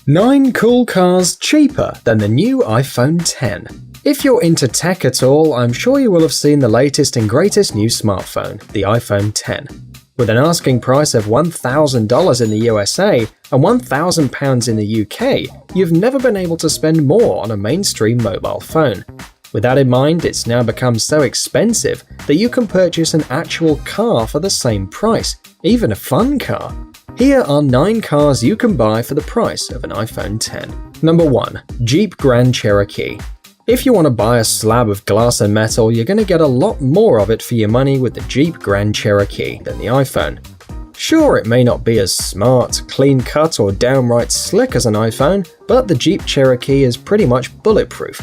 9 cool cars cheaper than the new iPhone 10. If you're into tech at all, I'm sure you will have seen the latest and greatest new smartphone, the iPhone 10. With an asking price of $1,000 in the USA and £1,000 in the UK, you've never been able to spend more on a mainstream mobile phone. With that in mind, it's now become so expensive that you can purchase an actual car for the same price, even a fun car. Here are 9 cars you can buy for the price of an iPhone 10. Number 1. Jeep Grand Cherokee. If you want to buy a slab of glass and metal, you're going to get a lot more of it for your money with the Jeep Grand Cherokee than the iPhone. Sure, it may not be as smart, clean-cut, or downright slick as an iPhone, but the Jeep Cherokee is pretty much bulletproof.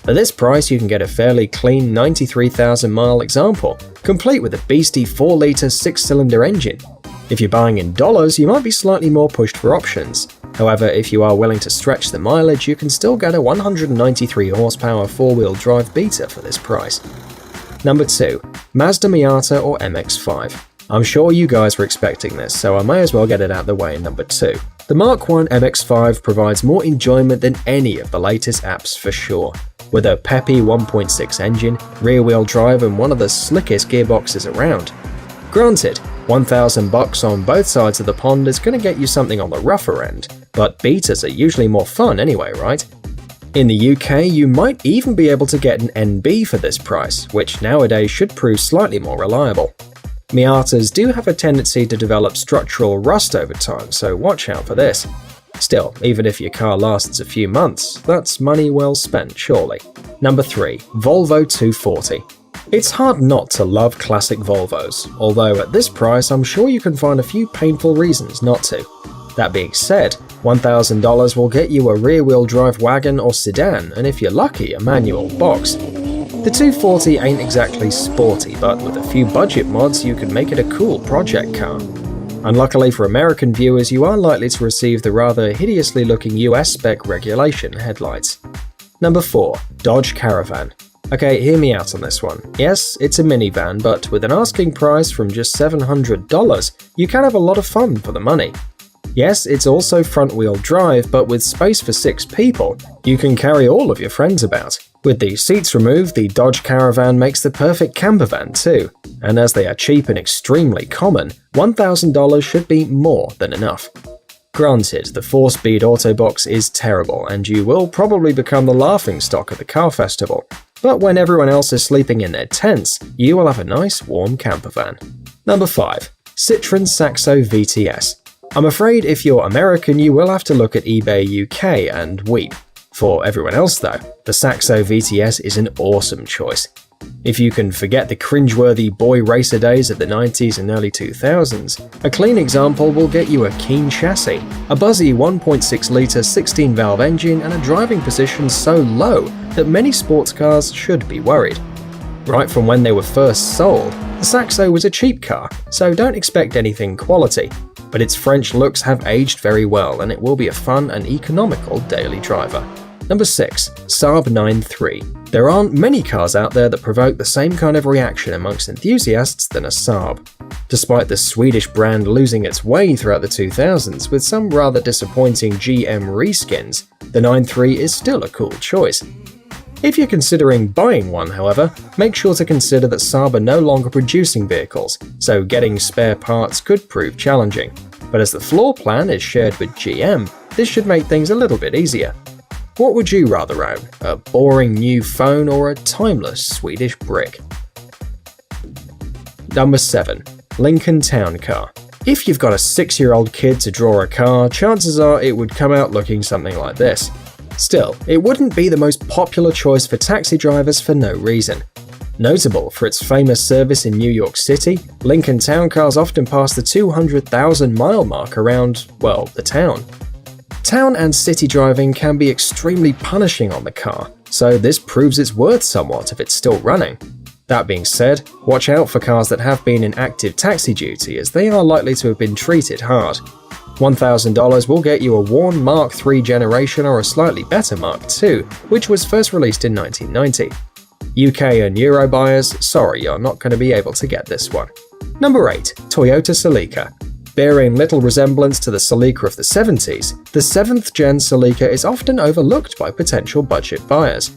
For this price, you can get a fairly clean 93,000-mile example, complete with a beastie 4-litre 6-cylinder engine. If you're buying in dollars, you might be slightly more pushed for options. However, if you are willing to stretch the mileage, you can still get a 193 horsepower 4-wheel drive beater for this price. Number 2. Mazda Miata or MX-5. I'm sure you guys were expecting this, so I may as well get it out the way in number 2. The Mark I MX-5 provides more enjoyment than any of the latest apps for sure. With a peppy 1.6 engine, rear-wheel drive, and one of the slickest gearboxes around. Granted, $1,000 on both sides of the pond is going to get you something on the rougher end, but beaters are usually more fun anyway, right? In the UK, you might even be able to get an NB for this price, which nowadays should prove slightly more reliable. Miatas do have a tendency to develop structural rust over time, so watch out for this. Still, even if your car lasts a few months, that's money well spent, surely. Number 3. Volvo 240. It's hard not to love classic Volvos, although at this price I'm sure you can find a few painful reasons not to. That being said, $1,000 will get you a rear-wheel drive wagon or sedan, and if you're lucky, a manual box. The 240 ain't exactly sporty, but with a few budget mods you can make it a cool project car. Unluckily for American viewers, you are likely to receive the rather hideously looking US spec regulation headlights. Number 4. Dodge Caravan. Okay, hear me out on this one. Yes, it's a minivan, but with an asking price from just $700, you can have a lot of fun for the money. Yes, it's also front-wheel drive, but with space for 6 people, you can carry all of your friends about. With the seats removed, the Dodge Caravan makes the perfect campervan too, and as they are cheap and extremely common, $1,000 should be more than enough. Granted, the 4-speed autobox is terrible, and you will probably become the laughingstock at the car festival, but when everyone else is sleeping in their tents, you will have a nice warm campervan. Number 5. Citroen Saxo VTS. I'm afraid if you're American, you will have to look at eBay UK and weep. For everyone else though, the Saxo VTS is an awesome choice. If you can forget the cringeworthy boy racer days of the 90s and early 2000s, a clean example will get you a keen chassis, a buzzy 1.6-litre 16-valve engine, and a driving position so low that many sports cars should be worried. Right from when they were first sold, the Saxo was a cheap car, so don't expect anything quality, but its French looks have aged very well and it will be a fun and economical daily driver. Number 6. Saab 9-3. There aren't many cars out there that provoke the same kind of reaction amongst enthusiasts than a Saab. Despite the Swedish brand losing its way throughout the 2000s with some rather disappointing GM reskins, the 9-3 is still a cool choice. If you're considering buying one, however, make sure to consider that Saab are no longer producing vehicles, so getting spare parts could prove challenging. But as the floor plan is shared with GM, this should make things a little bit easier. What would you rather own, a boring new phone or a timeless Swedish brick? Number 7. Lincoln Town Car. If you've got a 6-year-old kid to draw a car, chances are it would come out looking something like this. Still, it wouldn't be the most popular choice for taxi drivers for no reason. Notable for its famous service in New York City, Lincoln Town Cars often pass the 200,000-mile mark around, well, the town. Town and city driving can be extremely punishing on the car, so this proves its worth somewhat if it's still running. That being said, watch out for cars that have been in active taxi duty as they are likely to have been treated hard. $1,000 will get you a worn Mark III generation or a slightly better Mark II, which was first released in 1990. UK and Euro buyers, sorry, you're not going to be able to get this one. Number 8. Toyota Celica. Bearing little resemblance to the Celica of the 70s, the 7th gen Celica is often overlooked by potential budget buyers.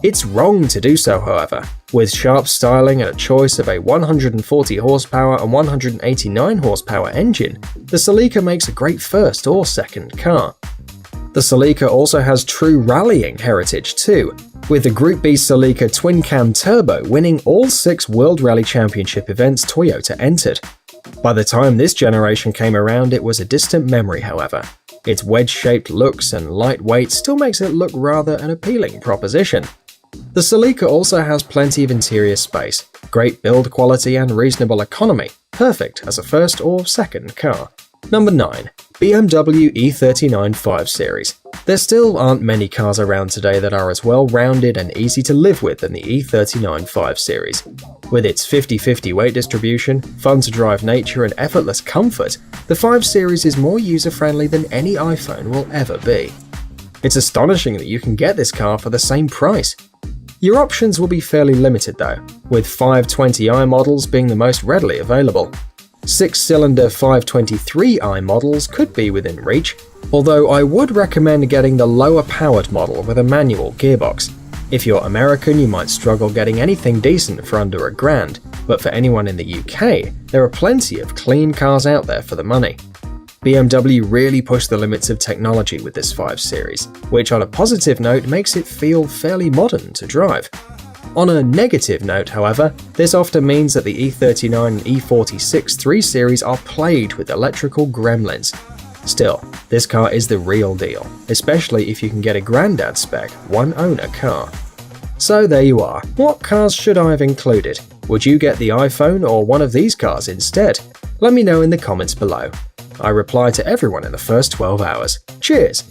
It's wrong to do so, however. With sharp styling and a choice of a 140 horsepower and 189 horsepower engine, the Celica makes a great first or second car. The Celica also has true rallying heritage too, with the Group B Celica twin-cam turbo winning all 6 World Rally Championship events Toyota entered. By the time this generation came around, it was a distant memory, however. Its wedge-shaped looks and light weight still makes it look rather an appealing proposition. The Celica also has plenty of interior space, great build quality and reasonable economy, perfect as a first or second car. Number 9. BMW E39 5 Series. There still aren't many cars around today that are as well-rounded and easy to live with than the E39 5 Series. With its 50-50 weight distribution, fun-to-drive nature and effortless comfort, the 5 Series is more user-friendly than any iPhone will ever be. It's astonishing that you can get this car for the same price. Your options will be fairly limited though, with 520i models being the most readily available. 6-cylinder 523i models could be within reach, although I would recommend getting the lower-powered model with a manual gearbox. If you're American, you might struggle getting anything decent for under $1,000, but for anyone in the UK, there are plenty of clean cars out there for the money. BMW really pushed the limits of technology with this 5 Series, which on a positive note makes it feel fairly modern to drive. On a negative note, however, this often means that the E39 and E46 3 Series are plagued with electrical gremlins. Still, this car is the real deal, especially if you can get a granddad spec, one-owner car. So there you are. What cars should I have included? Would you get the iPhone or one of these cars instead? Let me know in the comments below. I reply to everyone in the first 12 hours. Cheers!